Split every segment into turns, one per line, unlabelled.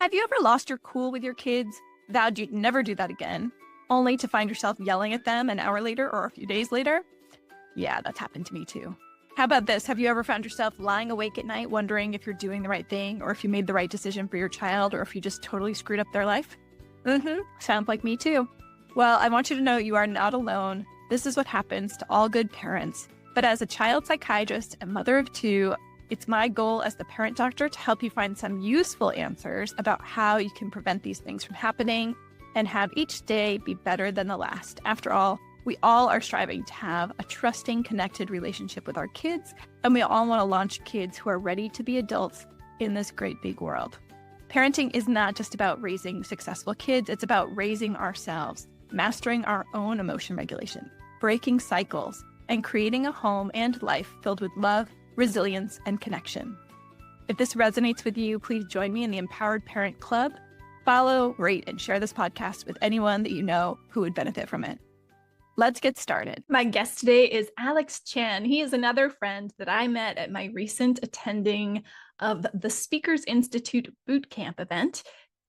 Have you ever lost your cool with your kids, vowed you'd never do that again, only to find yourself yelling at them an hour later or a few days later? Yeah, that's happened to me too. How about this? Have you ever found yourself lying awake at night wondering if you're doing the right thing or if you made the right decision for your child or if you just totally screwed up their life? Sounds like me too. Well, I want you to know you are not alone. This is what happens to all good parents. But as a child psychiatrist and mother of two, it's my goal as the parent doctor to help you find some useful answers about how you can prevent these things from happening and have each day be better than the last. After all, we all are striving to have a trusting, connected relationship with our kids, and we all want to launch kids who are ready to be adults in this great big world. Parenting is not just about raising successful kids, it's about raising ourselves, mastering our own emotion regulation, breaking cycles, and creating a home and life filled with love, resilience, and connection. If this resonates with you, please join me in the Empowered Parent Club. Follow, rate, and share this podcast with anyone that you know who would benefit from it. Let's get started. My guest today is Alex Chan. He is another friend that I met at my recent attending of the Speakers Institute Bootcamp event,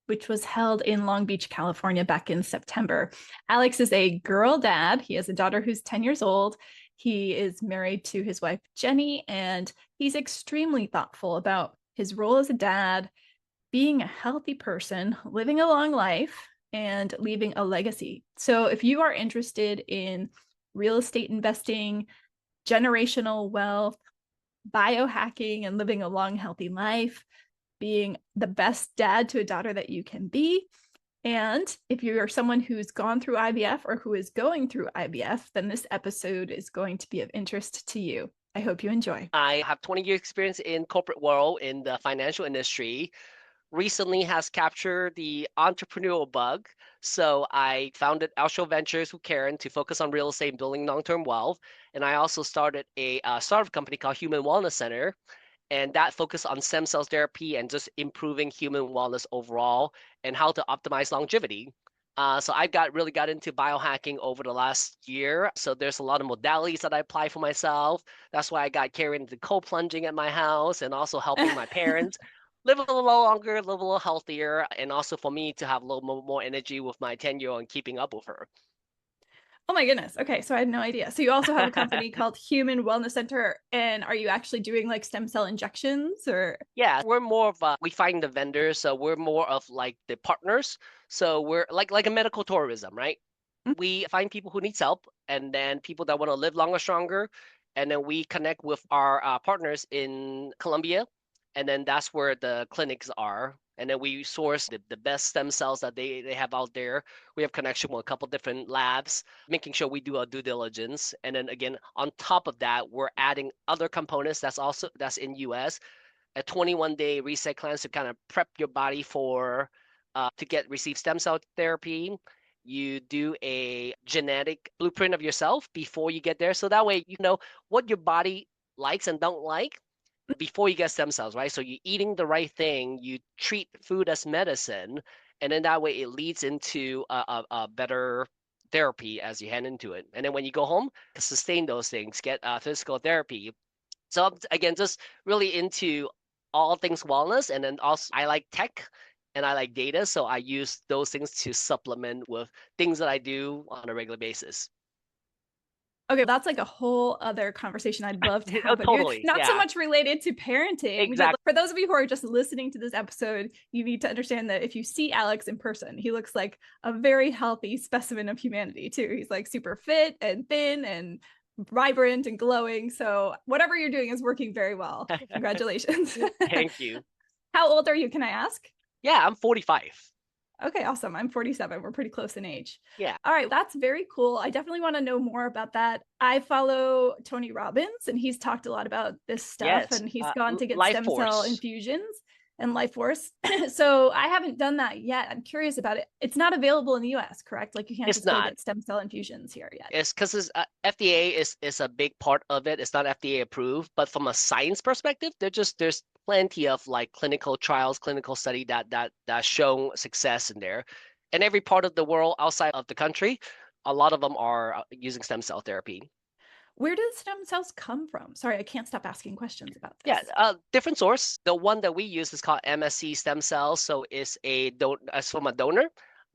which was held in Long Beach, California back in September. Alex is a girl dad. He has a daughter who's 10 years old. He is married to his wife, Jenny, and he's extremely thoughtful about his role as a dad, being a healthy person, living a long life, and leaving a legacy. So if you are interested in real estate investing, generational wealth, biohacking, and living a long, healthy life, being the best dad to a daughter that you can be, and if you are someone who's gone through IVF or who is going through IVF, then this episode is going to be of interest to you. I hope you enjoy.
I have 20 years experience in corporate world in the financial industry. Recently has captured the entrepreneurial bug. So I founded Alstro Ventures with Karen to focus on real estate and building long-term wealth. And I also started a startup company called Human Wellness Center. And that focused on stem cell therapy and just improving human wellness overall and how to optimize longevity. So I really got into biohacking over the last year. So there's a lot of modalities that I apply for myself. That's why I got carried into cold plunging at my house and also helping my parents live a little longer, live a little healthier, and also for me to have a little more energy with my 10-year-old and keeping up with her.
Oh my goodness. Okay, so I had no idea. So you also have a company called Human Wellness Center, and are you actually doing like stem cell injections or?
Yeah, we're more of we find the vendors, so we're more of like the partners. So we're like a medical tourism, right? We find people who need help, and then people that want to live longer, stronger, and then we connect with our partners in Colombia, and then that's where the clinics are. And then we source the best stem cells that they have out there. We have connection with a couple different labs, making sure we do our due diligence. And then again, on top of that, we're adding other components that's in US, a 21-day reset cleanse to kind of prep your body for to receive stem cell therapy. You do a genetic blueprint of yourself before you get there, so that way you know what your body likes and don't like before you get stem cells, right? So you're eating the right thing, you treat food as medicine, and then that way it leads into a better therapy as you head into it. And then when you go home, sustain those things, get physical therapy. So again, just really into all things wellness, and then also I like tech and I like data, so I use those things to supplement with things that I do on a regular basis.
Okay, that's like a whole other conversation I'd love to
Oh,
have with you.
totally,
Not so
yeah,
much related to parenting, but
exactly.
for those of you who are just listening to this episode, you need to understand that if you see Alex in person, he looks like a very healthy specimen of humanity too. He's like super fit and thin and vibrant and glowing. So whatever you're doing is working very well. Congratulations.
Thank you.
How old are you? Can I ask?
Yeah, I'm 45.
Okay, awesome. I'm 47. We're pretty close in age.
Yeah.
All right, that's very cool. I definitely want to know more about that. I follow Tony Robbins, and he's talked a lot about this stuff,
Yes.
and he's gone to get
Life
stem cell
Force.
infusions and Life Force. So I haven't done that yet. I'm curious about it. It's not available in the US, correct? Like you can't
It's
just go
not.
get stem cell infusions here yet.
It's because FDA is a big part of it. It's not FDA approved, but from a science perspective, there's plenty of like clinical trials, clinical study that show success in there. And every part of the world outside of the country, a lot of them are using stem cell therapy.
Where do stem cells come from? Sorry, I can't stop asking questions about
Yeah,
this.
different source. The one that we use is called MSC stem cells, so it's it's from a donor,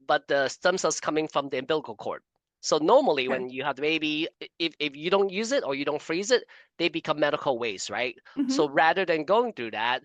but the stem cells coming from the umbilical cord. So normally
Okay.
when you have the baby, if you don't use it or you don't freeze it, they become medical waste, right?
Hmm.
So rather than going through that,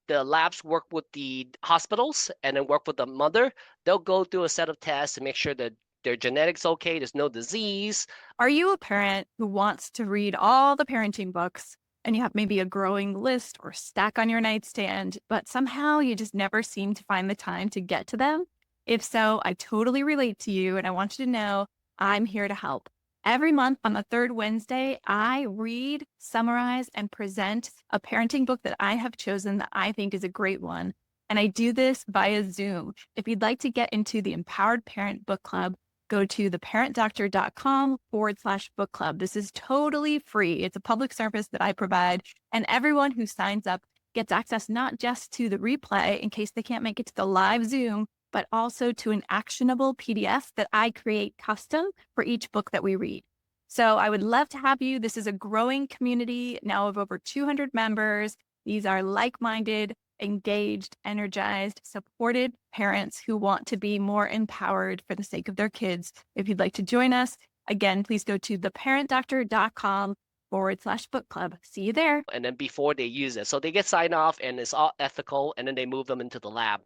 the labs work with the hospitals and then work with the mother. They'll go through a set of tests to make sure that their genetics okay, there's no disease.
Are you a parent who wants to read all the parenting books and you have maybe a growing list or stack on your nightstand, but somehow you just never seem to find the time to get to them? If so, I totally relate to you and I want you to know I'm here to help. Every month on the third Wednesday, I read, summarize, and present a parenting book that I have chosen that I think is a great one. And I do this via Zoom. If you'd like to get into the Empowered Parent Book Club, go to theparentdoctor.com/book club. This is totally free. It's a public service that I provide. And everyone who signs up gets access not just to the replay in case they can't make it to the live Zoom, but also to an actionable PDF that I create custom for each book that we read. So I would love to have you. This is a growing community now of over 200 members. These are like minded, engaged, energized, supported parents who want to be more empowered for the sake of their kids. If you'd like to join us, again, please go to theparentdoctor.com/book club. See you there.
And then before they use it, so they get signed off and it's all ethical, and then they move them into the lab.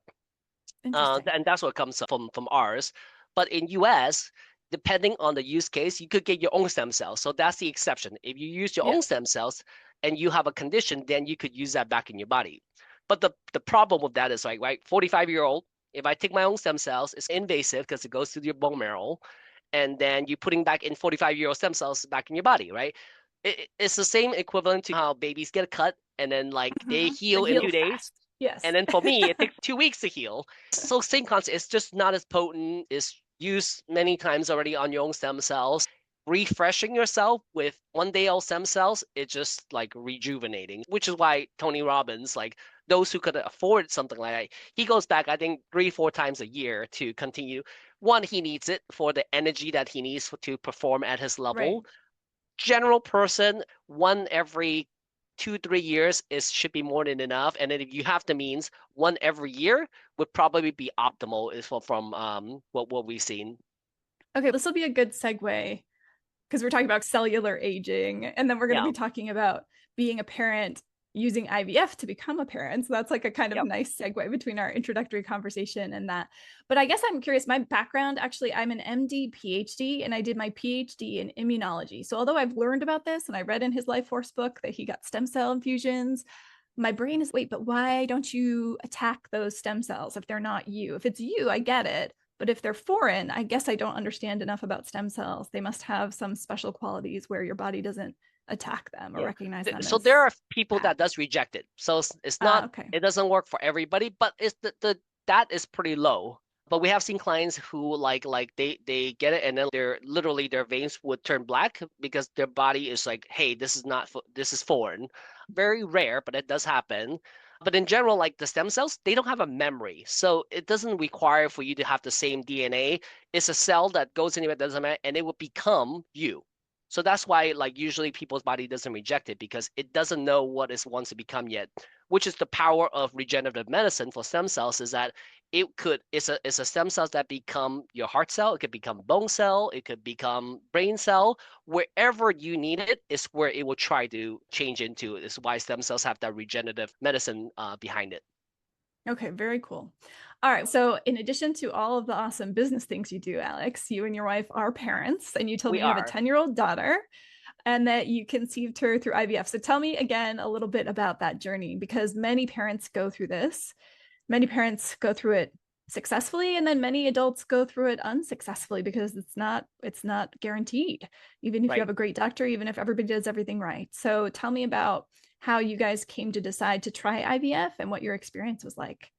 Interesting.
And that's what comes from ours. But in US, depending on the use case, you could get your own stem cells. So that's the exception. If you use your
Yeah.
own stem cells and you have a condition, then you could use that back in your body. But the problem with that is like, right, 45-year-old, if I take my own stem cells, it's invasive because it goes to your bone marrow, and then you're putting back in 45-year-old stem cells back in your body, right? It's the same equivalent to how babies get a cut and then like they
Hmm. They
heal in
heal
2 days.
fast. Yes.
And then for me, it takes 2 weeks to heal. So same concept. It's just not as potent. It's used many times already on your own stem cells. Refreshing yourself with 1 day old stem cells, it's just like rejuvenating, which is why Tony Robbins, like those who could afford something like that, he goes back, I think, 3, 4 times a year to continue. One, he needs it for the energy that he needs to perform at his
Right.
level. General person, one every 2, 3 years is should be more than enough. And then if you have the means, one every year would probably be optimal. Is from what we've seen.
Okay, this will be a good segue because we're talking about cellular aging, and then we're going to
Yeah.
be talking about being a parent using IVF to become a parent. So that's like a kind of
Yep.
nice segue between our introductory conversation and that. But I guess I'm curious, my background, actually, I'm an MD, PhD, and I did my PhD in immunology. So although I've learned about this and I read in his Life Force book that he got stem cell infusions, my brain is, wait, but why don't you attack those stem cells if they're not you? If it's you, I get it. But if they're foreign, I guess I don't understand enough about stem cells. They must have some special qualities where your body doesn't attack them or
Yeah.
recognize them
So there
as
are people
bad.
that does reject it. So it's not,
Okay.
it doesn't work for everybody, but it's the that is pretty low. But we have seen clients who like they get it and then they're literally their veins would turn black because their body is like, hey, this is not this is foreign. Very rare, but it does happen. But in general, like the stem cells, they don't have a memory. So it doesn't require for you to have the same DNA. It's a cell that goes anywhere, doesn't matter, and it will become you. So that's why like usually people's body doesn't reject it because it doesn't know what it wants to become yet, which is the power of regenerative medicine for stem cells is that it's a stem cells that become your heart cell, it could become bone cell, it could become brain cell. Wherever you need it is where it will try to change into. Is why stem cells have that regenerative medicine behind it.
Okay, very cool. All right. So, in addition to all of the awesome business things you do, Alex, you and your wife are parents, and you told
We
me you have a
are.
10-year-old daughter and that you conceived her through IVF. So, tell me again a little bit about that journey because many parents go through this. Many parents go through it successfully, and then many adults go through it unsuccessfully because it's not guaranteed, even if you
Right.
have a great doctor, even if everybody does everything right. So, tell me about how you guys came to decide to try IVF and what your experience was like.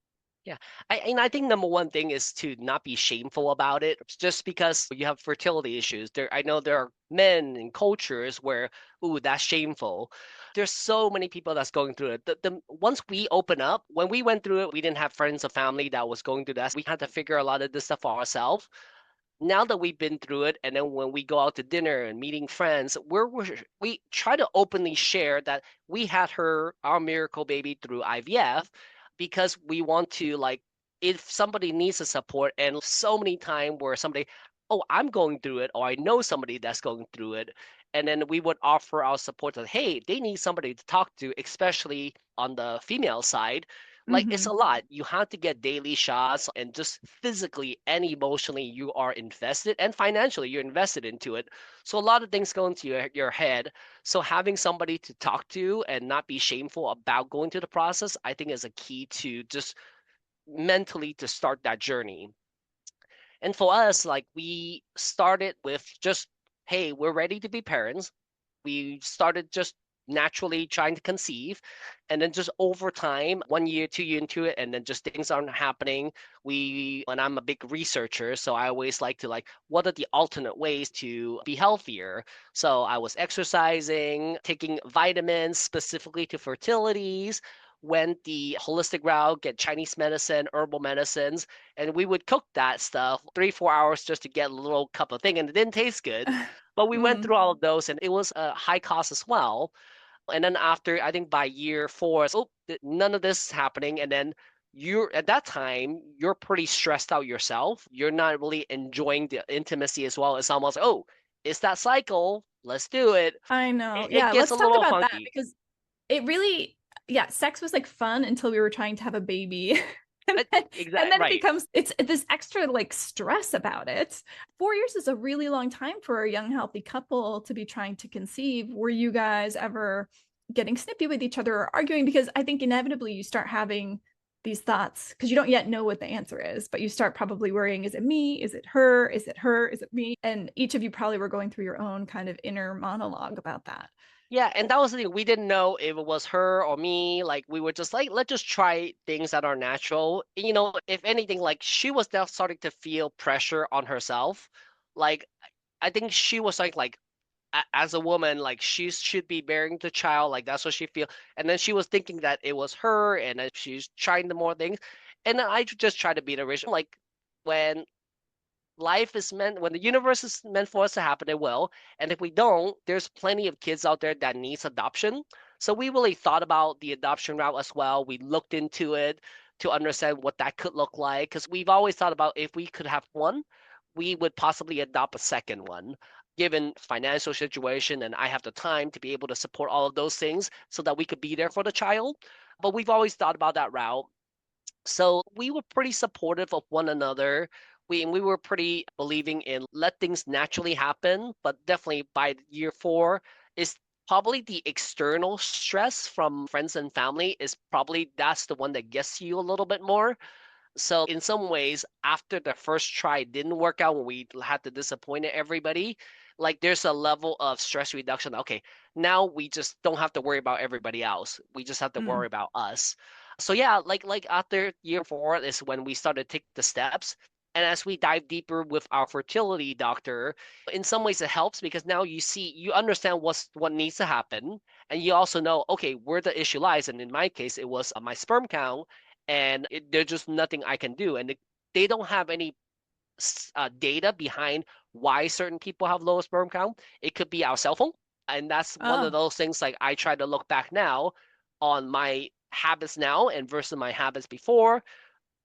Yeah, and I think number one thing is to not be shameful about it. Just because you have fertility issues, I know there are men and cultures where, ooh, that's shameful. There's so many people that's going through it. Once we open up, when we went through it, we didn't have friends or family that was going through that. We had to figure a lot of this stuff for ourselves. now that we've been through it, and then when we go out to dinner and meeting friends, we try to openly share that we had our miracle baby through IVF, because we want to, like, if somebody needs the support, and so many times where somebody, oh, I'm going through it, or I know somebody that's going through it, and then we would offer our support that, hey, they need somebody to talk to, especially on the female side. Like, it's a lot. You have to get daily shots, and just physically and emotionally you are invested, and financially you're invested into it. So a lot of things go into your head. So having somebody to talk to and not be shameful about going through the process, I think is a key to just mentally to start that journey. And for us, like, we started with just, hey, we're ready to be parents. We started just naturally trying to conceive, and then just over time, 1 year 2 year into it, and then just things aren't happening. And I'm a big researcher, so I always like to, like, what are the alternate ways to be healthier. So I was exercising, taking vitamins specifically to fertilities, went the holistic route, get Chinese medicine, herbal medicines, and we would cook that stuff 3 4 hours just to get a little cup of thing, and it didn't taste good. But we went through all of those, and it was a high cost as well. And then after, I think by year four, it's, oh, none of this is happening. And then you're at that time, you're pretty stressed out yourself. You're not really enjoying the intimacy as well. It's almost, oh, it's that cycle. Let's do it.
I know.
It
Yeah,
gets a
let's talk
little
about that
funky.
because it really, yeah, sex was like fun until we were trying to have a baby. And
Exactly
then it
right.
becomes it's this extra like stress about it. 4 years is a really long time for a young, healthy couple to be trying to conceive. Were you guys ever getting snippy with each other or arguing? Because I think inevitably you start having these thoughts because you don't yet know what the answer is, but you start probably worrying, is it me? Is it her? Is it her? Is it me? And each of you probably were going through your own kind of inner monologue about that.
Yeah, and that was the thing. We didn't know if it was her or me. Like, we were just like, let's just try things that are natural. If anything, like, she was now starting to feel pressure on herself. Like, I think she was like, as a woman, like, she should be bearing the child. Like, that's what she feel. And then she was thinking that it was her, and then she's trying the more things. And then I just try to be the original. Like, when when the universe is meant for us to happen, it will. And if we don't, there's plenty of kids out there that needs adoption. So we really thought about the adoption route as well. We looked into it to understand what that could look like, because we've always thought about, if we could have one, we would possibly adopt a second one, given financial situation, and I have the time to be able to support all of those things so that we could be there for the child. But we've always thought about that route. So we were pretty supportive of one another. We were pretty believing in let things naturally happen, but definitely by year four is probably the external stress from friends and family, is probably that's the one that gets you a little bit more. So in some ways, after the first try didn't work out, when we had to disappoint everybody, like, there's a level of stress reduction. Okay, now we just don't have to worry about everybody else. We just have to
Mm.
worry about us. So yeah, like after year four is when we started to take the steps. And as we dive deeper with our fertility doctor, in some ways it helps, because now you understand what needs to happen, and you also know, okay, where the issue lies. And in my case, it was my sperm count, and there's just nothing I can do. And they don't have any data behind why certain people have low sperm count. It could be our cell phone, and that's one of
Oh,
those things. Like, I try to look back now on my habits now and versus my habits before.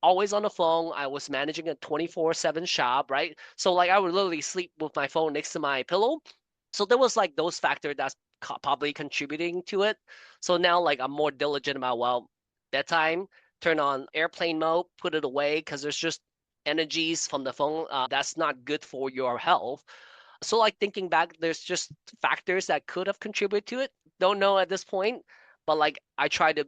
Always on the phone. I was managing a 24/7 shop, right? So, like, I would literally sleep with my phone next to my pillow. So there was, like, those factors that's probably contributing to it. So now, like, I'm more diligent about, well, bedtime, turn on airplane mode, put it away, because there's just energies from the phone that's not good for your health. So, like, thinking back, there's just factors that could have contributed to it. Don't know at this point, but, like, I try to,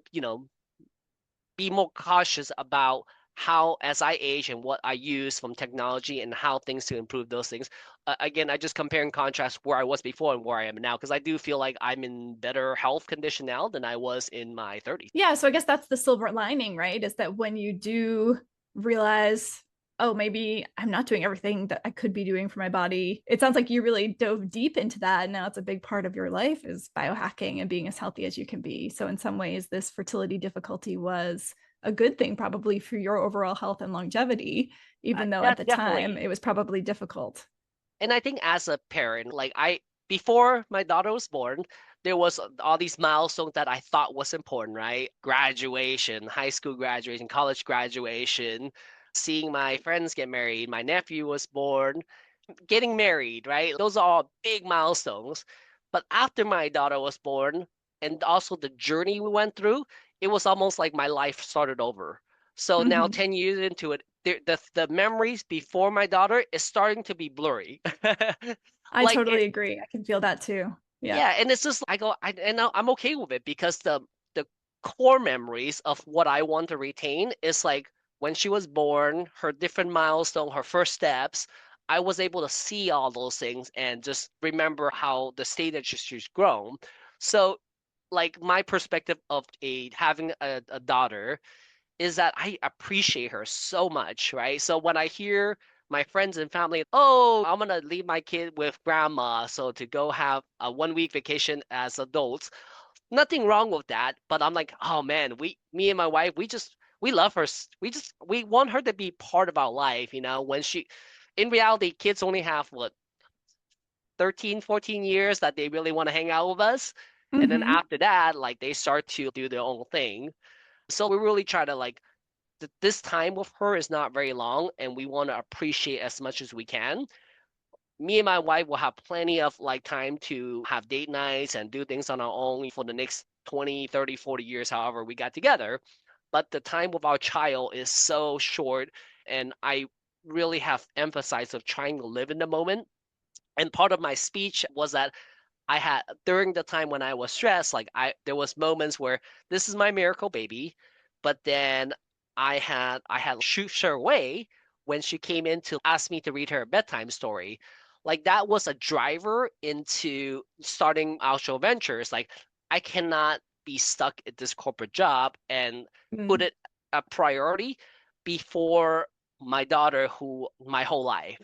be more cautious about how, as I age, and what I use from technology, and how things to improve those things. Again, I just compare and contrast where I was before and where I am now, because I do feel like I'm in better health condition now than I was in my 30s.
yeah. So I guess that's the silver lining, right? Is that when you do realize, oh, maybe I'm not doing everything that I could be doing for my body. It sounds like you really dove deep into that. And now it's a big part of your life is biohacking and being as healthy as you can be. So in some ways, this fertility difficulty was a good thing probably for your overall health and longevity, even though at the time
Definitely.
it was probably difficult.
And I think as a parent, before my daughter was born, there was all these milestones that I thought was important, right? Graduation, high school graduation, college graduation, seeing my friends get married, my nephew was born, getting married, right? Those are all big milestones. But after my daughter was born, and also the journey we went through, it was almost like my life started over. So now,
Mhm.
10 years into it, the memories before my daughter is starting to be blurry.
I
Like
totally agree. I can feel that too. Yeah.
yeah, and it's just I'm okay with it because the core memories of what I want to retain is like when she was born, her different milestone, her first steps. I was able to see all those things and just remember how the state that she's grown. So, like my perspective of a having a daughter is that I appreciate her so much, right? So when I hear my friends and family, oh, I'm gonna leave my kid with grandma, so to go have a 1 week vacation as adults, nothing wrong with that. But I'm like, oh man, me and my wife, we love her. We want her to be part of our life, when in reality, kids only have what, 13, 14 years that they really want to hang out with us. And then
Hmm.
after that, like they start to do their own thing. So we really try to like this time with her is not very long and we want to appreciate as much as we can. Me and my wife will have plenty of like time to have date nights and do things on our own for the next 20, 30, 40 years, however we got together. But the time with our child is so short, and I really have emphasized of trying to live in the moment. And part of my speech was that I had during the time when I was stressed, like there was moments where this is my miracle baby, but then I had shooed her away when she came in to ask me to read her a bedtime story. Like that was a driver into starting Alstro Ventures. Like I cannot be stuck at this corporate job and put
Mm.
it a priority before my daughter who my whole life.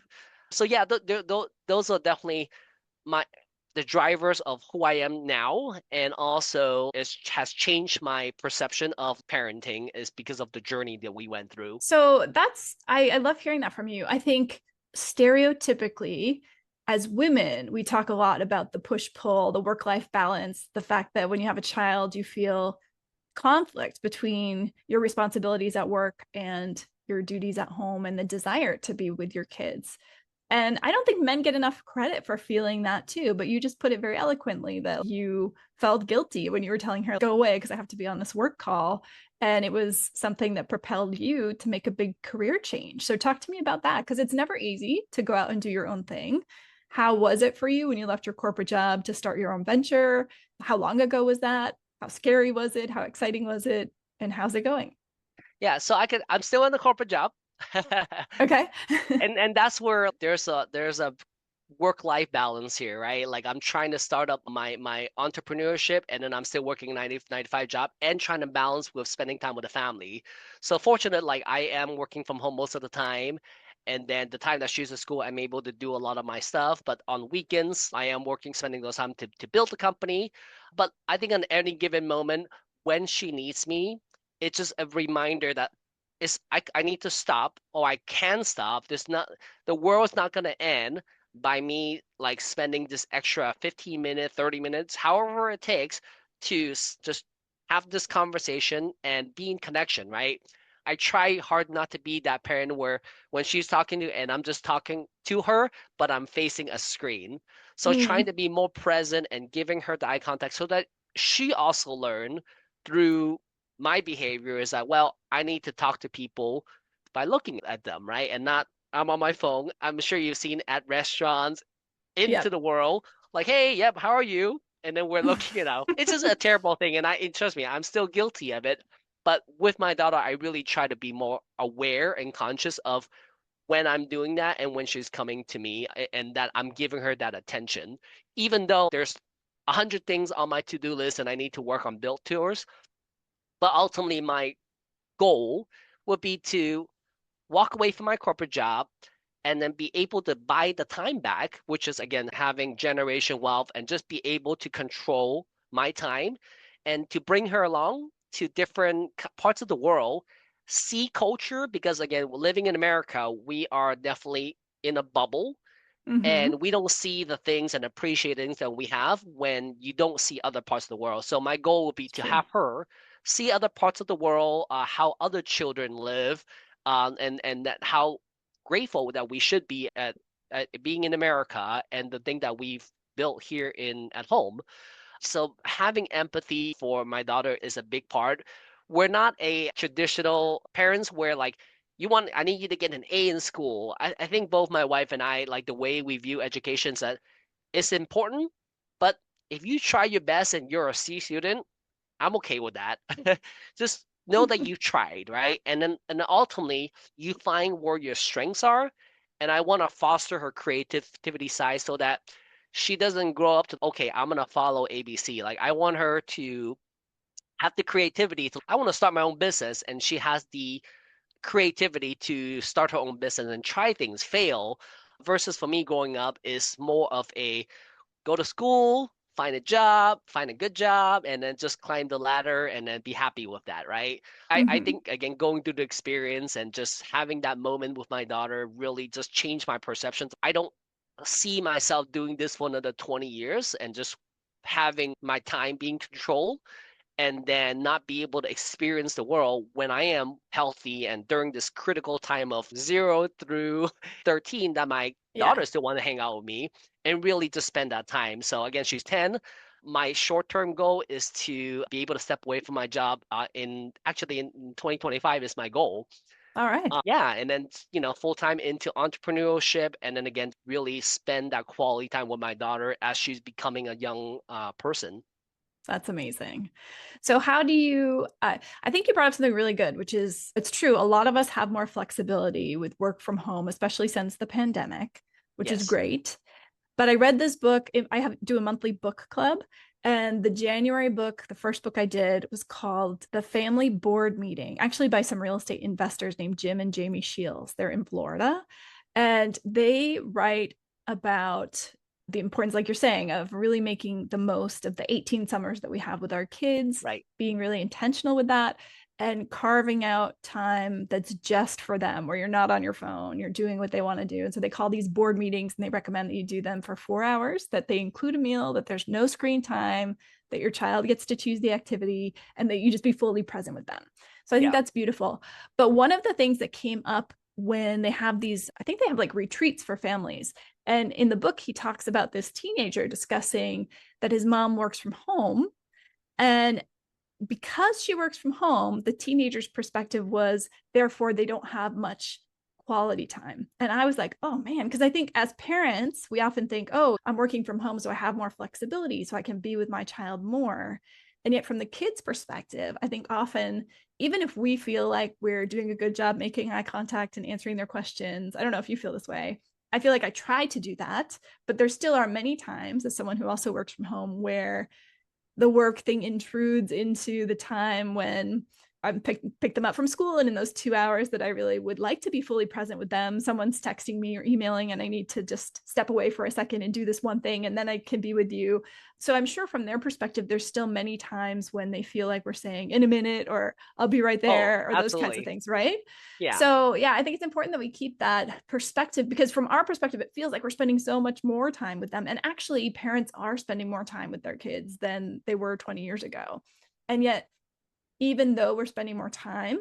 So yeah, those are definitely my the drivers of who I am now, and also has changed my perception of parenting is because of the journey that we went through.
So I love hearing that from you. I think stereotypically, as women, we talk a lot about the push-pull, the work-life balance, the fact that when you have a child, you feel conflict between your responsibilities at work and your duties at home and the desire to be with your kids. And I don't think men get enough credit for feeling that too, but you just put it very eloquently that you felt guilty when you were telling her, go away because I have to be on this work call. And it was something that propelled you to make a big career change. So talk to me about that because it's never easy to go out and do your own thing. How was it for you when you left your corporate job to start your own venture? How long ago was that? How scary was it? How exciting was it? And how's it going?
Yeah, so I'm still in the corporate job.
Okay.
And that's where there's a work life balance here, right? Like I'm trying to start up my entrepreneurship, and then I'm still working 95 job and trying to balance with spending time with the family. So fortunate, like I am working from home most of the time, and then the time that she's at school I'm able to do a lot of my stuff, but on weekends I am working, spending those time to build the company. But I think on any given moment when she needs me, it's just a reminder that I need to stop, or I can stop. The world's not gonna end by me like spending this extra 15 minutes, 30 minutes, however it takes to just have this conversation and be in connection, right? I try hard not to be that parent where when she's talking to and I'm just talking to her, but I'm facing a screen. So trying
Mm,
to be more present and giving her the eye contact so that she also learn through my behavior is that, well, I need to talk to people by looking at them, right? And not I'm on my phone. I'm sure you've seen at restaurants into
yep.
the world, like, hey, yep, how are you? And then we're looking, it's just a terrible thing. And trust me, I'm still guilty of it. But with my daughter, I really try to be more aware and conscious of when I'm doing that and when she's coming to me and that I'm giving her that attention. Even though there's 100 things on my to-do list and I need to work on build tours, but ultimately my goal would be to walk away from my corporate job and then be able to buy the time back, which is again having generation wealth and just be able to control my time and to bring her along to different parts of the world, see culture, because again, living in America, we are definitely in a bubble
Mm-hmm.
and we don't see the things and appreciate things that we have when you don't see other parts of the world. So my goal would be
It's
to
true.
have her see other parts of the world, how other children live, and that how grateful that we should be at being in America and the thing that we've built here in at home. So having empathy for my daughter is a big part. We're not a traditional parents where like I need you to get an A in school. I think both my wife and I like the way we view education is that it's important, but if you try your best and you're a C student, I'm okay with that. Just know that you tried, right? And ultimately you find where your strengths are. And I want to foster her creativity side so that she doesn't grow up to, okay, I'm gonna follow ABC. Like I want her to have the creativity to I want to start my own business and she has the creativity to start her own business and try things, fail, versus for me growing up is more of a go to school, find a job, find a good job, and then just climb the ladder and then be happy with that, right? I
Mm-hmm.
think, again, going through the experience and just having that moment with my daughter really just changed my perceptions. I don't see myself doing this for another 20 years and just having my time being controlled and then not be able to experience the world when I am healthy and during this critical time of 0 through 13 that my
Yeah.
daughter still want to hang out with me and really just spend that time. So again, she's 10. My short-term goal is to be able to step away from my job in 2025 is my goal.
All right.
Yeah, and then full time into entrepreneurship, and then again really spend that quality time with my daughter as she's becoming a young person.
That's amazing. So, how do you? I think you brought up something really good, which is it's true. A lot of us have more flexibility with work from home, especially since the pandemic, which is
Yes.
great. But I read this book. I have do a monthly book club, and the January book, the first book I did, was called "The Family Board Meeting," actually by some real estate investors named Jim and Jamie Shields. They're in Florida, and they write about the importance, like you're saying, of really making the most of the 18 summers that we have with our kids,
Right.
being really intentional with that, and carving out time that's just for them, where you're not on your phone, you're doing what they want to do. And so they call these board meetings and they recommend that you do them for 4 hours, that they include a meal, that there's no screen time, that your child gets to choose the activity, and that you just be fully present with them. So I think
Yeah.
that's beautiful. But one of the things that came up when they have these, I think they have like retreats for families. And in the book, he talks about this teenager discussing that his mom works from home. And because she works from home, the teenager's perspective was, therefore, they don't have much quality time. And I was like, oh man, because I think as parents, we often think, oh, I'm working from home, so I have more flexibility, so I can be with my child more. And yet, from the kid's perspective, I think often, even if we feel like we're doing a good job making eye contact and answering their questions, I don't know if you feel this way. I feel like I try to do that, but there still are many times, as someone who also works from home, where the work thing intrudes into the time when I'm pick them up from school, and in those 2 hours that I really would like to be fully present with them, someone's texting me or emailing, and I need to just step away for a second and do this one thing, and then I can be with you. So I'm sure from their perspective, there's still many times when they feel like we're saying in a minute or I'll be right
Oh,
there or those kinds of
absolutely.
things, right?
Yeah.
So yeah, I think it's important that we keep that perspective, because from our perspective, it feels like we're spending so much more time with them. And actually, parents are spending more time with their kids than they were 20 years ago. And yet, even though we're spending more time,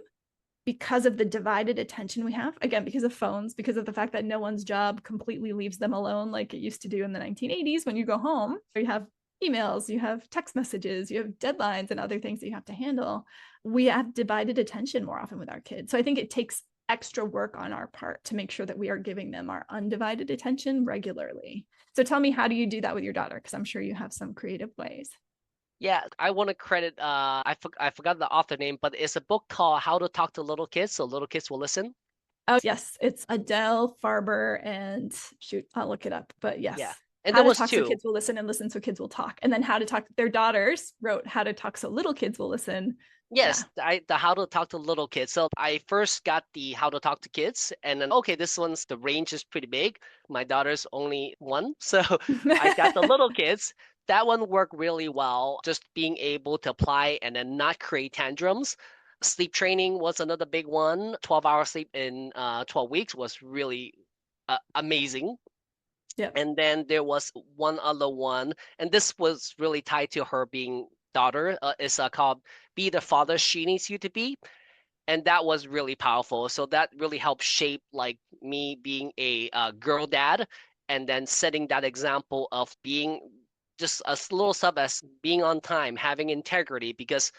because of the divided attention we have, again, because of phones, because of the fact that no one's job completely leaves them alone like it used to do in the 1980s. When you go home, you have emails, you have text messages, you have deadlines and other things that you have to handle. We have divided attention more often with our kids. So I think it takes extra work on our part to make sure that we are giving them our undivided attention regularly. So tell me, how do you do that with your daughter? Because I'm sure you have some creative ways.
Yeah, I want to credit I forgot the author name, but it's a book called How to Talk to Little Kids so Little Kids Will Listen.
Oh, yes, it's Adele Farber, and shoot, I'll look it up. But
Yeah.
yes,
And
How
there
to
was
Talk So
two.
Kids Will Listen and Listen So Kids Will Talk. And then How to Talk, their daughters wrote How to Talk So Little Kids Will Listen. Yeah.
Yes, the How to Talk to Little Kids. So I first got the How to Talk to Kids, and then okay, this one's the range is pretty big. My daughter's only one, so I got the little kids That one worked really well, just being able to apply and then not create tantrums. Sleep training was another big one. 12-hour sleep in 12 weeks was really amazing.
Yep.
And then there was one other one, and this was really tied to her being daughter. It's called "Be the Father She Needs You to Be," and that was really powerful. So that really helped shape like me being a girl dad, and then setting that example of being just a little sub as being on time, having integrity, because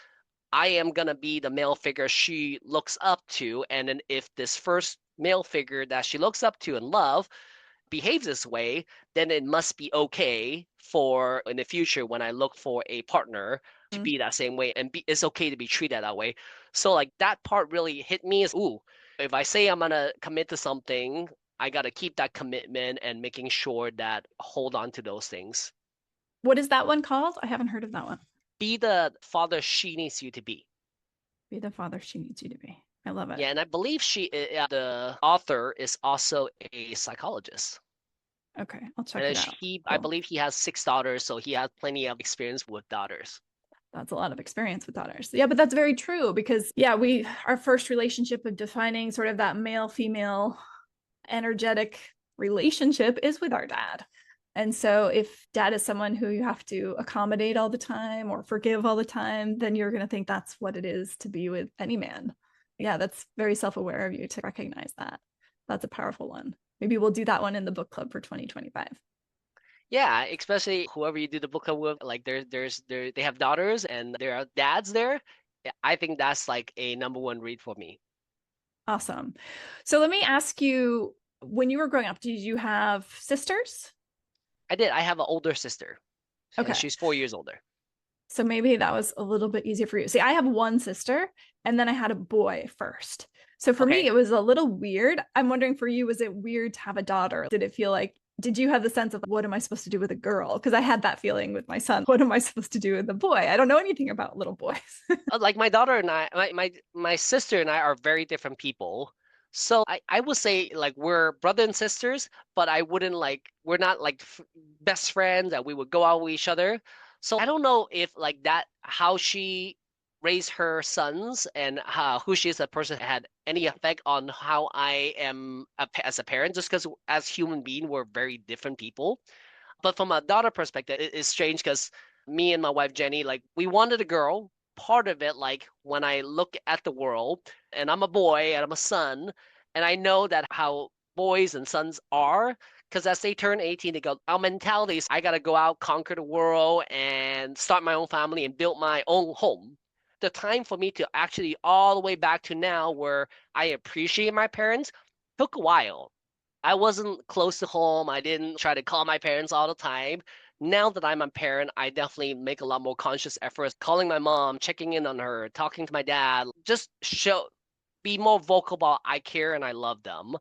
I am gonna be the male figure she looks up to, and then if this first male figure that she looks up to and love behaves this way, then it must be okay for in the future when I look for a partner to
Mm.
be that same way, and it's okay to be treated that way. So like that part really hit me as, ooh, if I say I'm gonna commit to something, I gotta keep that commitment and making sure that hold on to those things.
What is that one called? I haven't heard of that one.
Be the father she needs you to be.
Be the father she needs you to be. I love it.
Yeah, and I believe the author is also a psychologist.
Okay, I'll check
And
it out.
I
Cool.
believe he has 6 daughters, so he has plenty of experience with daughters.
That's a lot of experience with daughters. Yeah, but that's very true because yeah, our first relationship of defining sort of that male female energetic relationship is with our dad. And so if dad is someone who you have to accommodate all the time or forgive all the time, then you're going to think that's what it is to be with any man. Yeah, that's very self-aware of you to recognize that. That's a powerful one. Maybe we'll do that one in the book club for 2025.
Yeah, especially whoever you do the book club with, like they have daughters and there are dads there. Yeah, I think that's like a number one read for me.
Awesome. So let me ask you, when you were growing up, did you have sisters?
I did. I have an older sister, and
Okay.
she's 4 years older.
So maybe that was a little bit easier for you. See, I have one sister and then I had a boy first. So for me,
Okay.
it was a little weird. I'm wondering for you, was it weird to have a daughter? Did it feel like, did you have the sense of what am I supposed to do with a girl? Because I had that feeling with my son. What am I supposed to do with a boy? I don't know anything about little boys.
Like my daughter and I, my sister and I are very different people. So I would say like we're brother and sisters, but I wouldn't like we're not like best friends that we would go out with each other. So I don't know if like that how she raised her sons and how who she is as a person had any effect on how I am as a parent. Just because as human being we're very different people. But from a daughter perspective, it's strange because me and my wife Jenny, like we wanted a girl. Part of it, like when I look at the world, and I'm a boy and I'm a son, and I know that how boys and sons are, because as they turn 18, they go, our mentality is I gotta go out, conquer the world, and start my own family and build my own home. The time for me to actually all the way back to now where I appreciate my parents took a while. I wasn't close to home. I didn't try to call my parents all the time. Now that I'm a parent, I definitely make a lot more conscious efforts calling my mom, checking in on her, talking to my dad, just be more vocal about I care and I love them.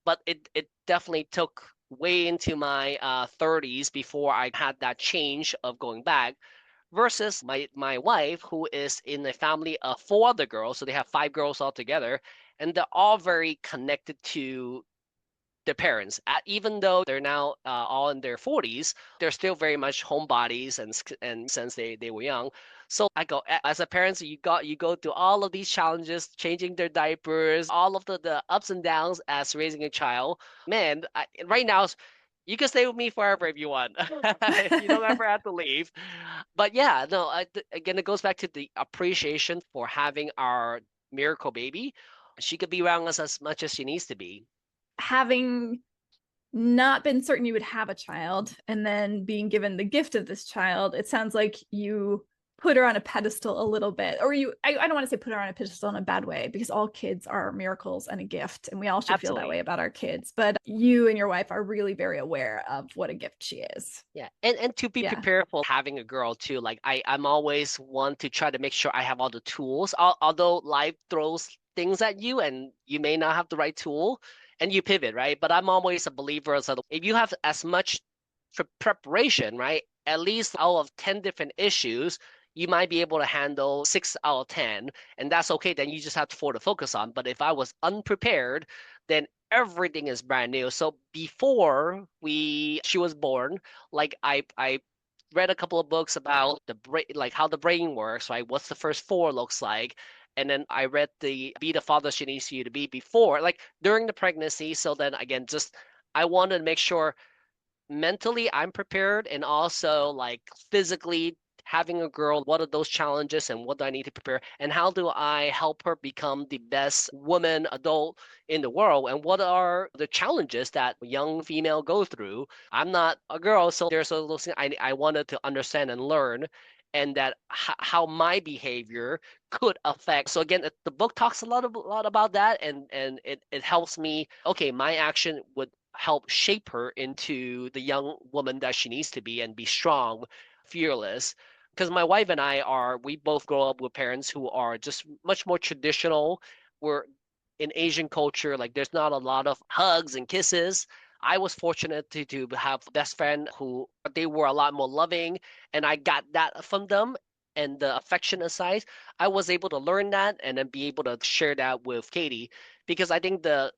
But it definitely took way into my 30s before I had that change of going back versus my wife who is in a family of four other girls, so they have 5 girls altogether, and they're all very connected to their parents. Even though they're now all in their 40s, they're still very much homebodies and since they were young. So I go as a parent, you go through all of these challenges, changing their diapers, all of the ups and downs as raising a child. Man, right now you can stay with me forever if you want. You don't ever have to leave. But yeah, no, again, it goes back to the appreciation for having our miracle baby. She could be around us as much as she needs to be.
Having not been certain you would have a child and then being given the gift of this child, it sounds like you put her on a pedestal a little bit, or I don't want to say put her on a pedestal in a bad way, because all kids are miracles and a gift and we all should feel that way
Absolutely.
about our kids, but you and your wife are really very aware of what a gift she is.
Yeah. And to be
Yeah.
prepared for having a girl too. Like I'm always one to try to make sure I have all the tools. Although life throws things at you and you may not have the right tool and you pivot, right? But I'm always a believer that if you have as much preparation, right? At least out of 10 different issues, you might be able to handle 6 out of 10, and that's okay. Then you just have to forward to focus on. But if I was unprepared, then everything is brand new. So before she was born, like I read a couple of books about the brain, like how the brain works, right? What's the first four looks like. And then I read the Be the Father She Needs You to Be before, like during the pregnancy. So then again, just I wanted to make sure mentally I'm prepared and also like physically having a girl, what are those challenges and what do I need to prepare and how do I help her become the best woman adult in the world and what are the challenges that young female go through. I'm not a girl, so there's a little thing I wanted to understand and learn and that how my behavior could affect. So again, the book talks a lot about that and it helps me, okay, my action would help shape her into the young woman that she needs to be and be strong, fearless. Because my wife and we both grow up with parents who are just much more traditional. We're in Asian culture, like there's not a lot of hugs and kisses. I was fortunate to have a best friend who they were a lot more loving, and I got that from them and the affectionate side. I was able to learn that and then be able to share that with Katie because I think the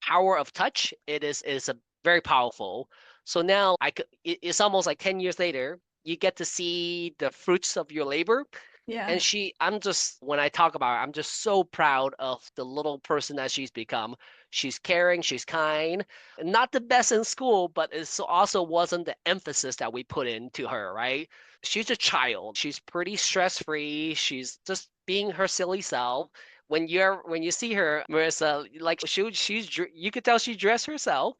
power of touch it is a very powerful. So now it's almost like 10 years later you get to see the fruits of your labor.
Yeah.
And I'm just, when I talk about her, I'm just so proud of the little person that she's become. She's caring, she's kind, not the best in school, but it also wasn't the emphasis that we put into her, right? She's a child. She's pretty stress free. She's just being her silly self. When you see her, Marissa, like you could tell she dressed herself.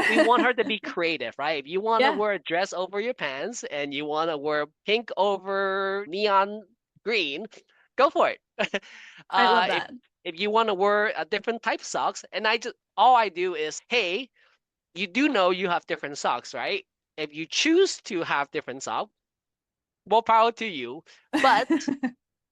We want her to be creative, right? If you want to
Yeah.
wear a dress over your pants and you want to wear pink over neon green, go for it.
I love
If
that.
you want to wear a different type of socks, and I just all I do is, hey, you do know you have different socks, right? If you choose to have different socks, more power to you. But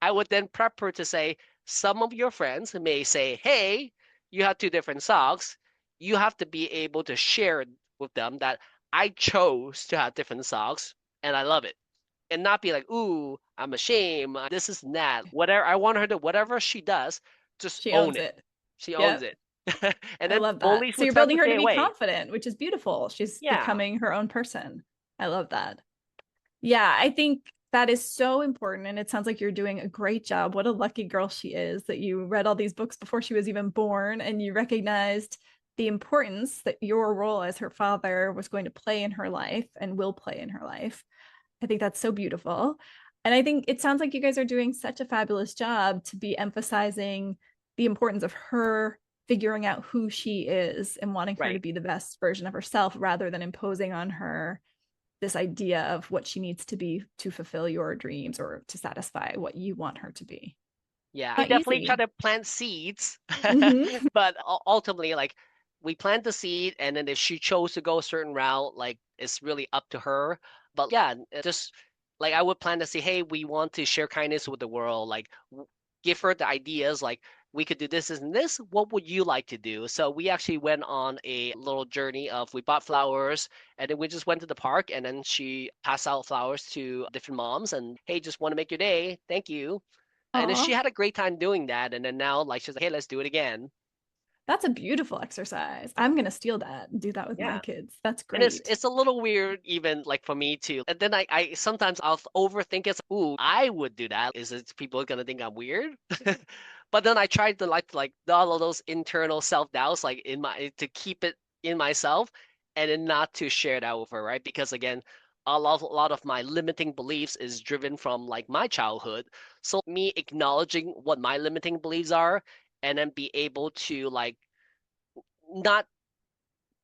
I would then prep her to say, some of your friends may say, hey, you have two different socks. You have to be able to share with them that I chose to have different socks and I love it. And not be like, ooh, I'm ashamed. This is that. Whatever I want her to, whatever she does, just
She
own
owns
it.
it.
She owns
Yep.
it. And
I
then
love that.
bullies
So
would
you're
start
building
to
her
stay
to be
away.
confident, which is beautiful. She's
Yeah.
becoming her own person. I love that. Yeah, I think that is so important. And it sounds like you're doing a great job. What a lucky girl she is that you read all these books before she was even born and you recognized the importance that your role as her father was going to play in her life and will play in her life. I think that's so beautiful. And I think it sounds like you guys are doing such a fabulous job to be emphasizing the importance of her figuring out who she is and wanting her to
Right.
be the best version of herself rather than imposing on her this idea of what she needs to be to fulfill your dreams or to satisfy what you want her to be.
Yeah. We
Not
definitely try
easy.
to plant seeds,
Mm-hmm.
but ultimately, like we plant the seed, and then if she chose to go a certain route, like it's really up to her. But yeah, just like I would plan to say, hey, we want to share kindness with the world. Like give her the ideas, like we could do this and this. What would you like to do? So we actually went on a little journey of we bought flowers, and then we just went to the park, and then she passed out flowers to different moms, and hey, just want to make your day. Thank you. And then she
Oh,
had a great time doing that. And then now, like, she's like, hey, let's do it again.
that's a beautiful exercise. I'm going to steal that and do that with my
Yeah.
kids. That's
And
great.
it's a little weird, even like for me too. And then I sometimes I'll overthink it. Ooh, I would do that. Is it people gonna think I'm weird? But then I tried to like all of those internal self doubts, like in my to keep it in myself, and then not to share that with her, right? Because again, a lot of my limiting beliefs is driven from like my childhood. So me acknowledging what my limiting beliefs are, and then be able to like not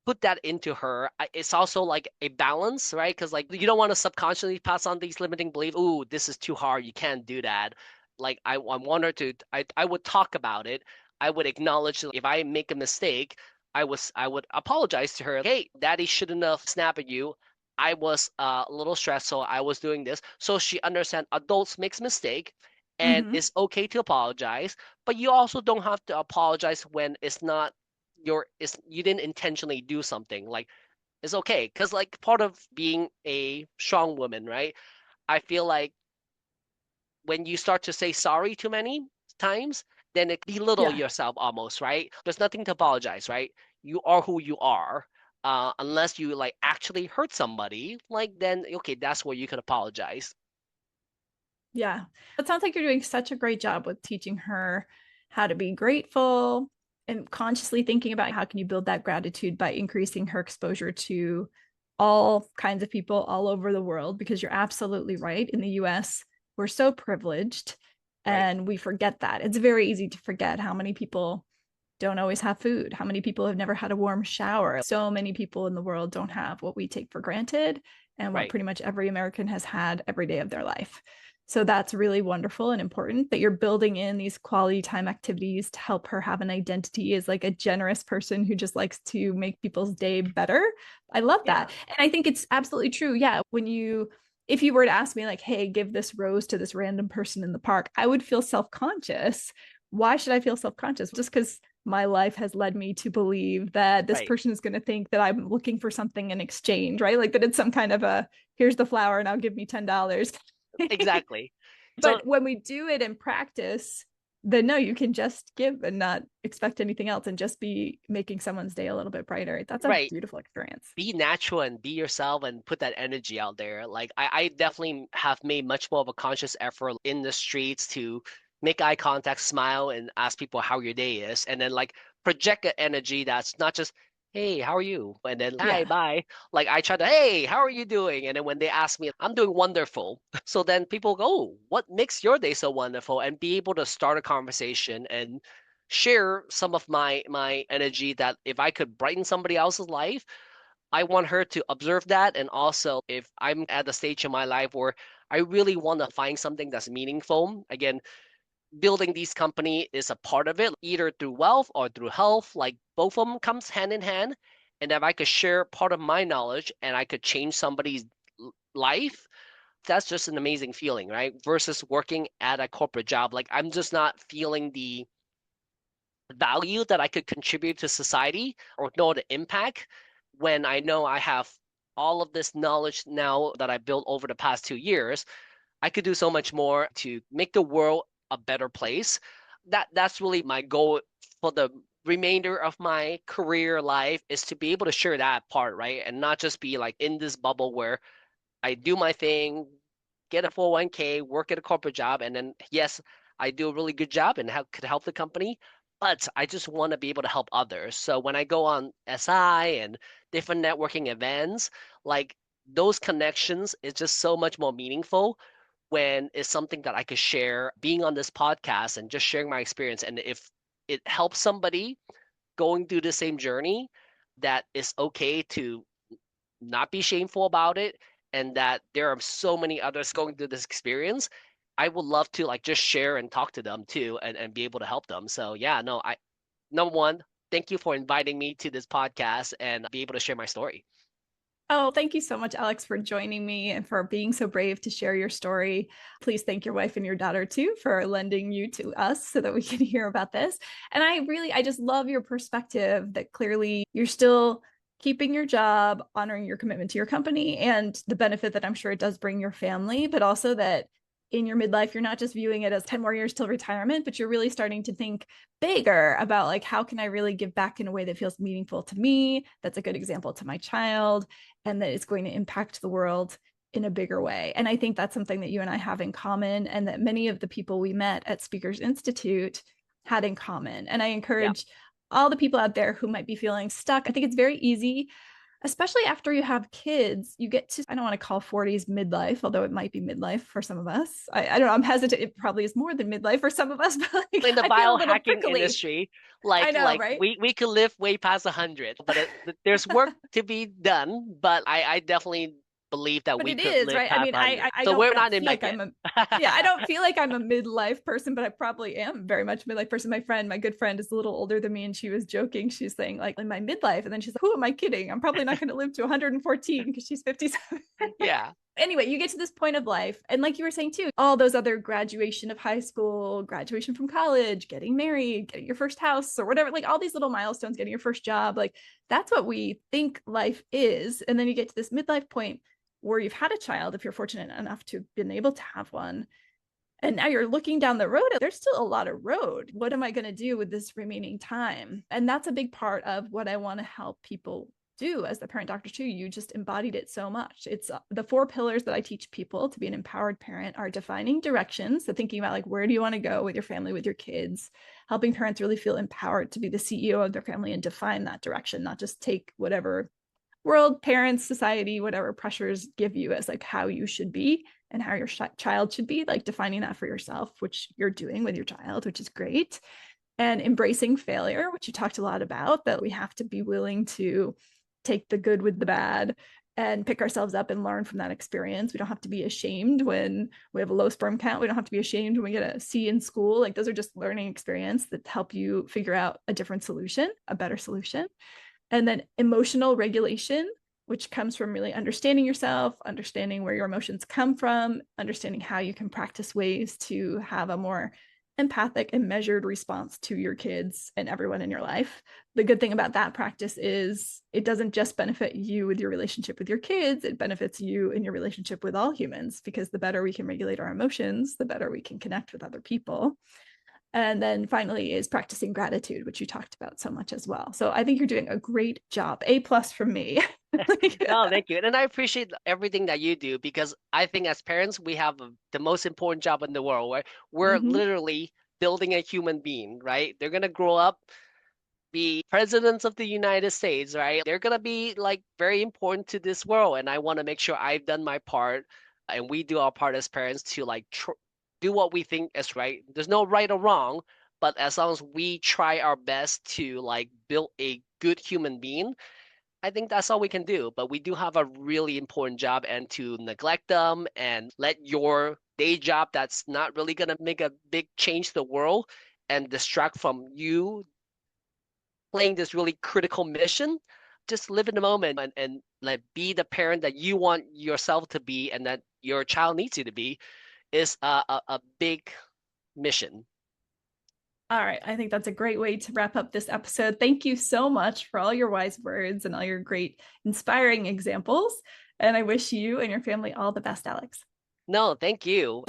put that into her. It's also like a balance, right? Because like you don't want to subconsciously pass on these limiting beliefs. Ooh, this is too hard. You can't do that. Like I want her to. I would talk about it. I would acknowledge if I make a mistake. I would apologize to her. Hey, Daddy shouldn't have snapped at you. I was a little stressed, so I was doing this. So she understand adults makes mistake, and
Mm-hmm.
it's okay to apologize. But you also don't have to apologize when it's not you didn't intentionally do something. Like it's okay because like part of being a strong woman, right? I feel like when you start to say sorry too many times, then it belittle
Yeah.
yourself almost, right? There's nothing to apologize, right? You are who you are. unless you like actually hurt somebody, like then okay, that's where you can apologize.
Yeah. It sounds like you're doing such a great job with teaching her how to be grateful and consciously thinking about how can you build that gratitude by increasing her exposure to all kinds of people all over the world, because you're absolutely right. In the US, we're so privileged
Right.
and we forget that. It's very easy to forget how many people don't always have food, how many people have never had a warm shower. So many people in the world don't have what we take for granted and what
Right.
pretty much every American has had every day of their life. So that's really wonderful and important that you're building in these quality time activities to help her have an identity as like a generous person who just likes to make people's day better. I love
Yeah.
that. And I think it's absolutely true. Yeah. If you were to ask me, like, hey, give this rose to this random person in the park, I would feel self conscious. Why should I feel self conscious? Just because my life has led me to believe that this
Right.
person is going to think that I'm looking for something in exchange, right? Like that it's some kind of a here's the flower and I'll give me $10.
Exactly. So
But when we do it in practice, then no, you can just give and not expect anything else and just be making someone's day a little bit brighter. That's a
right,
beautiful experience.
be natural and be yourself and put that energy out there. Like I definitely have made much more of a conscious effort in the streets to make eye contact, smile, and ask people how your day is, and then like project an energy that's not just hey, how are you? And then hi,
Yeah.
bye. Like I try to, hey, how are you doing? And then when they ask me, I'm doing wonderful. So then people go, oh, what makes your day so wonderful? And be able to start a conversation and share some of my energy that if I could brighten somebody else's life, I want her to observe that. And also, if I'm at the stage in my life where I really want to find something that's meaningful, again, building these company is a part of it, either through wealth or through health. Like both of them comes hand in hand. And if I could share part of my knowledge and I could change somebody's life, that's just an amazing feeling, right? Versus working at a corporate job. Like I'm just not feeling the value that I could contribute to society or know the impact when I know I have all of this knowledge now that I built over the past 2 years. I could do so much more to make the world a better place. That's really my goal for the remainder of my career life, is to be able to share that part, right? And not just be like in this bubble where I do my thing, get a 401k, work at a corporate job, and then yes, I do a really good job and could help the company, but I just want to be able to help others. So when I go on SI and different networking events, like those connections is just so much more meaningful when it's something that I could share being on this podcast and just sharing my experience. And if it helps somebody going through the same journey, that is okay to not be shameful about it, and that there are so many others going through this experience, I would love to like just share and talk to them too, and be able to help them. So yeah, no, I number one, thank you for inviting me to this podcast and be able to share my story.
Oh, thank you so much, Alex, for joining me and for being so brave to share your story. Please thank your wife and your daughter too for lending you to us so that we can hear about this. And I just love your perspective that clearly you're still keeping your job, honoring your commitment to your company and the benefit that I'm sure it does bring your family, but also that in your midlife, you're not just viewing it as 10 more years till retirement, but you're really starting to think bigger about like, how can I really give back in a way that feels meaningful to me? That's a good example to my child, and that it's going to impact the world in a bigger way. And I think that's something that you and I have in common, and that many of the people we met at Speakers Institute had in common. And I
Yeah.
encourage all the people out there who might be feeling stuck. I think it's very easy, especially after you have kids, you get to, I don't want to call 40s midlife, although it might be midlife for some of us. I don't know, I'm hesitant. It probably is more than midlife for some of us, but like,
In the
I feel a little
biohacking
prickly.
industry,
I know,
like
right?
we could live way past 100, but there's work to be done. But I definitely believe that
But
we
it
could
is,
live
right? I
past
mean,
100.
I
So we're
don't
not in
feel
it
like
yet.
I'm a, yeah, I don't feel like I'm a midlife person, but I probably am very much a midlife person. My good friend is a little older than me, and she was joking. She's saying like in my midlife, and then she's like, "Who am I kidding? I'm probably not going to live to 114 because she's 57."
Yeah.
Anyway, you get to this point of life, and like you were saying too, all those other graduation of high school, graduation from college, getting married, getting your first house or whatever, like all these little milestones, getting your first job, like that's what we think life is. And then you get to this midlife point where you've had a child, if you're fortunate enough to have been able to have one, and now you're looking down the road, there's still a lot of road. What am I going to do with this remaining time? And that's a big part of what I want to help people do as the parent doctor too. You just embodied it so much. It's the 4 pillars that I teach people to be an empowered parent are defining directions. So thinking about like, where do you want to go with your family, with your kids, helping parents really feel empowered to be the CEO of their family and define that direction, not just take whatever world, parents, society, whatever pressures give you as like how you should be and how your child should be, like defining that for yourself, which you're doing with your child, which is great. And embracing failure, which you talked a lot about, that we have to be willing to take the good with the bad and pick ourselves up and learn from that experience. We don't have to be ashamed when we have a low sperm count. We don't have to be ashamed when we get a C in school. Like those are just learning experience that help you figure out a different solution, a better solution. And then emotional regulation, which comes from really understanding yourself, understanding where your emotions come from, understanding how you can practice ways to have a more empathic and measured response to your kids and everyone in your life. The good thing about that practice is it doesn't just benefit you with your relationship with your kids, it benefits you in your relationship with all humans, because the better we can regulate our emotions, the better we can connect with other people. And then finally is practicing gratitude, which you talked about so much as well. So I think you're doing a great job. A+ from me.
No, thank you. And I appreciate everything that you do, because I think as parents, we have the most important job in the world, right? We're literally building a human being, right? They're going to grow up, be presidents of the United States, right? They're going to be like very important to this world. And I want to make sure I've done my part and we do our part as parents to like do what we think is right. There's no right or wrong, but as long as we try our best to like build a good human being, I think that's all we can do. But we do have a really important job, and to neglect them and let your day job that's not really going to make a big change to the world and distract from you playing this really critical mission, just live in the moment and like be the parent that you want yourself to be and that your child needs you to be is a big mission.
All right. I think that's a great way to wrap up this episode. Thank you so much for all your wise words and all your great inspiring examples. And I wish you and your family all the best, Alex.
No, thank you.